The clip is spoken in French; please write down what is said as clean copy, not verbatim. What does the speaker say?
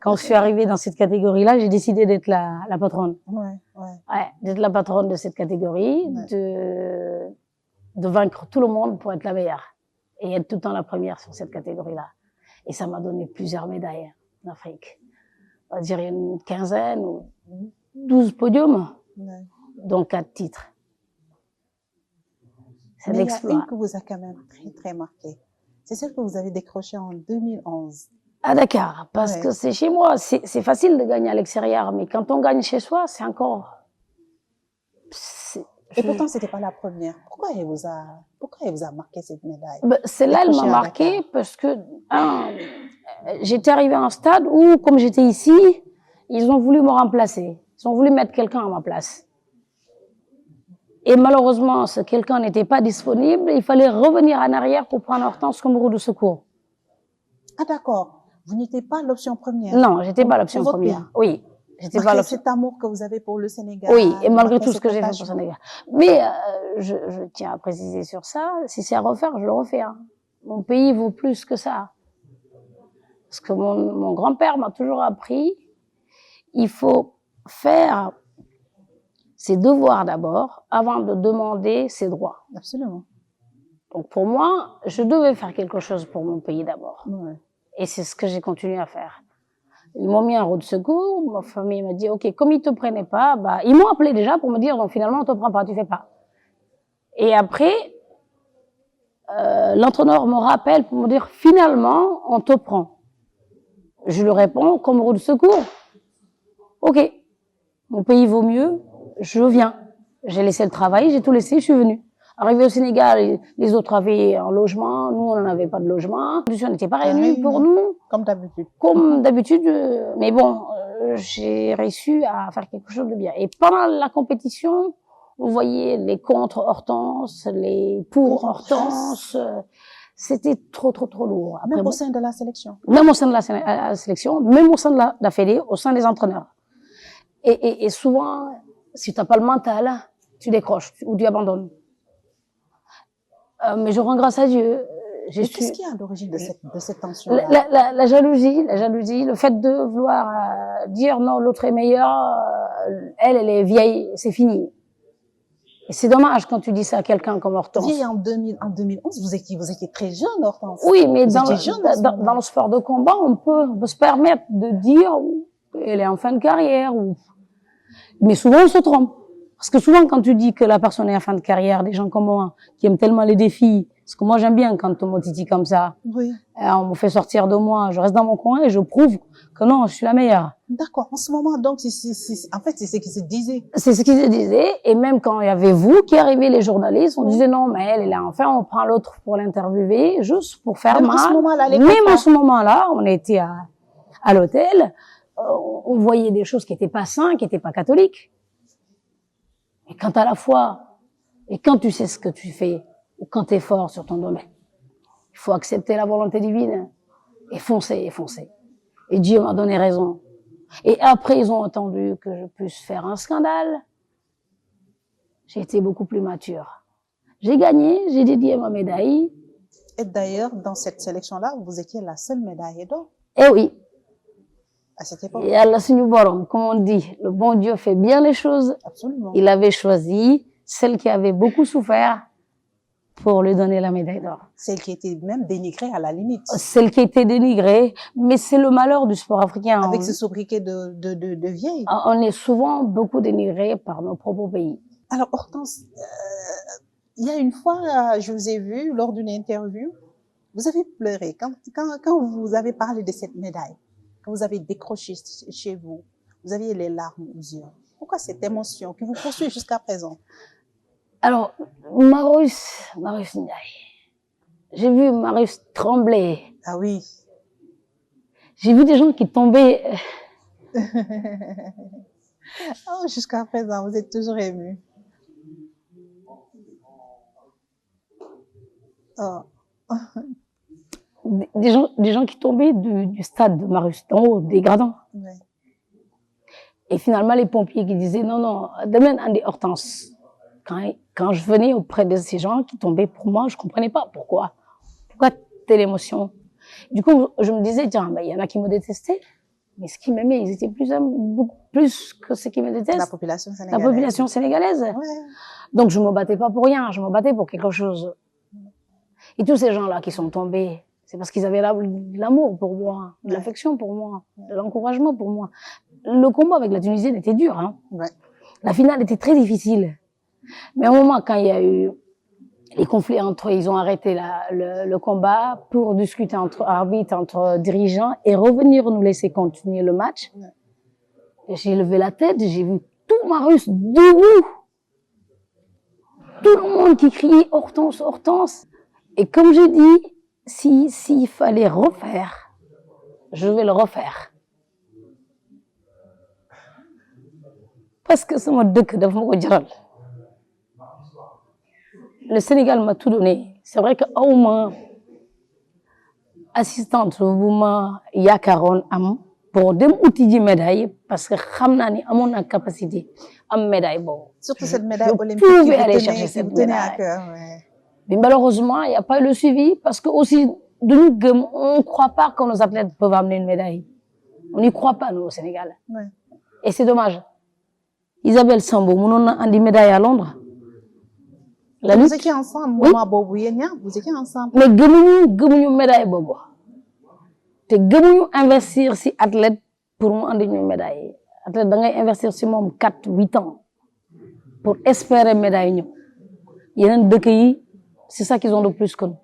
Quand je suis arrivée dans cette catégorie-là, j'ai décidé d'être la patronne. Ouais. Ouais, d'être la patronne de cette catégorie, de vaincre tout le monde pour être la meilleure et être tout le temps la première sur cette catégorie-là. Et ça m'a donné plusieurs médailles en Afrique. On va dire une quinzaine ou 12 podiums, dont 4 titres. C'est un exploit. Il y a une que vous a quand même très, très marqué. C'est celle que vous avez décrochée en 2011. À Dakar, parce que c'est chez moi. C'est facile de gagner à l'extérieur, mais quand on gagne chez soi, c'est encore... Et pourtant, c'était pas la première. Pourquoi elle vous a marqué cette médaille? Celle-là, elle m'a marqué parce que, j'étais arrivée à un stade où, comme j'étais ici, ils ont voulu me remplacer. Ils ont voulu mettre quelqu'un à ma place. Et malheureusement, ce quelqu'un n'était pas disponible. Il fallait revenir en arrière pour prendre Hortense comme roue de secours. Ah d'accord. Vous n'étiez pas l'option première? Non, j'étais pas l'option première. Oui. J'étais pas cet amour que vous avez pour le Sénégal. Oui, et malgré tout ce que j'ai fait pour le Sénégal. Mais je tiens à préciser sur ça, si c'est à refaire, je le refais. Hein. Mon pays vaut plus que ça. Parce que mon grand-père m'a toujours appris, il faut faire ses devoirs d'abord avant de demander ses droits. Absolument. Donc pour moi, je devais faire quelque chose pour mon pays d'abord. Ouais. Et c'est ce que j'ai continué à faire. Ils m'ont mis en roue de secours, ma famille m'a dit, ok, comme ils te prenaient pas, ils m'ont appelé déjà pour me dire, donc finalement, on te prend pas, tu fais pas. Et après, l'entraîneur me rappelle pour me dire, finalement, on te prend. Je lui réponds, comme roue de secours. Ok, mon pays vaut mieux, je viens. J'ai laissé le travail, j'ai tout laissé, je suis venue. Arrivé au Sénégal, les autres avaient un logement, nous, on n'en avait pas de logement. La solution n'était pas réunie pour nous. Comme d'habitude. Comme d'habitude, mais bon, j'ai réussi à faire quelque chose de bien. Et pendant la compétition, vous voyez les contre Hortense, les pour Hortense, c'était trop lourd. Après, même au sein de la sélection. Même au sein de la sélection, même au sein de la fédé, au sein des entraîneurs. Et souvent, si tu n'as pas le mental, tu décroches ou tu abandonnes. Mais je rends grâce à Dieu. Qu'est-ce qui est à l'origine de cette tension la jalousie, le fait de vouloir dire non, l'autre est meilleur, elle est vieille, c'est fini. Et c'est dommage quand tu dis ça à quelqu'un comme Hortense. Vieille en 2011, vous étiez très jeune, Hortense. Oui, mais dans le sport de combat, on peut se permettre de dire elle est en fin de carrière. Mais souvent, on se trompe. Parce que souvent, quand tu dis que la personne est en fin de carrière, des gens comme moi, qui aiment tellement les défis, parce que moi, j'aime bien quand on me titille comme ça. Oui. On me fait sortir de moi, je reste dans mon coin et je prouve que non, je suis la meilleure. D'accord. En ce moment, donc, en fait, c'est ce qui se disait. C'est ce qui se disait. Et même quand il y avait vous qui arrivez, les journalistes, on disait non, mais elle est là. Enfin, on prend l'autre pour l'interviewer, juste pour faire mal. Même en ce moment-là, on était à l'hôtel, on voyait des choses qui étaient pas saines, qui étaient pas catholiques. Et quand t'as la foi, et quand tu sais ce que tu fais, ou quand t'es fort sur ton domaine, il faut accepter la volonté divine, et foncer. Et Dieu m'a donné raison. Et après, ils ont attendu que je puisse faire un scandale. J'ai été beaucoup plus mature. J'ai gagné, j'ai dédié ma médaille. Et d'ailleurs, dans cette sélection-là, vous étiez la seule médaille d'or. Eh oui. À cette époque. Et Allah suñu borom, comme on dit, le bon Dieu fait bien les choses. Absolument. Il avait choisi celle qui avait beaucoup souffert pour lui donner la médaille d'or. Celle qui était même dénigrée à la limite. Celle qui était dénigrée, mais c'est le malheur du sport africain. Avec ce sobriquet de vieille. On est souvent beaucoup dénigré par nos propres pays. Alors Hortense, il y a une fois, je vous ai vu lors d'une interview, vous avez pleuré quand vous avez parlé de cette médaille. Quand vous avez décroché chez vous, vous aviez les larmes aux yeux. Pourquoi cette émotion qui vous poursuit jusqu'à présent? Alors, Marius Ndiaye. J'ai vu Marius trembler. Ah oui. J'ai vu des gens qui tombaient. Oh, jusqu'à présent, vous êtes toujours ému. Oh. Des gens qui tombaient du stade de Marius, en haut, des gradins. Ouais. Et finalement, les pompiers qui disaient non, demain, Andy Hortense. Quand je venais auprès de ces gens qui tombaient pour moi, je comprenais pas pourquoi. Pourquoi telle émotion? Du coup, je me disais, tiens, il y en a qui me détestaient. Mais ce qui m'aimait, ils étaient beaucoup plus que ce qui me détestent. La population sénégalaise. La population sénégalaise. Ouais. Donc, je me battais pas pour rien, je me battais pour quelque chose. Et tous ces gens-là qui sont tombés, c'est parce qu'ils avaient l'amour pour moi, de l'affection pour moi, de l'encouragement pour moi. Le combat avec la Tunisie était dur, hein. Ouais. La finale était très difficile. Mais au moment, quand il y a eu les conflits entre eux, ils ont arrêté le combat pour discuter entre arbitres, entre dirigeants et revenir nous laisser continuer le match. Ouais. J'ai levé la tête, j'ai vu tout Marus debout. Tout le monde qui criait Hortense, Hortense. Et comme j'ai dit, s'il fallait refaire, je vais le refaire. Parce que c'est mon dëkk daf ma ko jaral. Le Sénégal m'a tout donné. C'est vrai que awma assistante bu ma yaakaaroon am pour dem uti ji médaille parce que xam naa ni amoon naa capacité am médaille boobu. Surtout cette médaille olympique qui vous tenait à cœur. Ouais. Mais malheureusement, il n'y a pas eu le suivi parce que aussi, on ne croit pas que nos athlètes peuvent amener une médaille. On n'y croit pas, nous, au Sénégal. Ouais. Et c'est dommage. Isabelle Sambo, on a une médaille à Londres. Vous étiez ensemble, moment Bobo Yenya, vous étiez ensemble. Mais gëmuñu médaille Bobo. Te gëmuñu investir si athlète pour moi andi ñu médaille. Athlète da ngay investir si moom 4-8 ans pour espérer médaille ñu. Yeneen dëkk yi c'est ça qu'ils ont de plus que nous.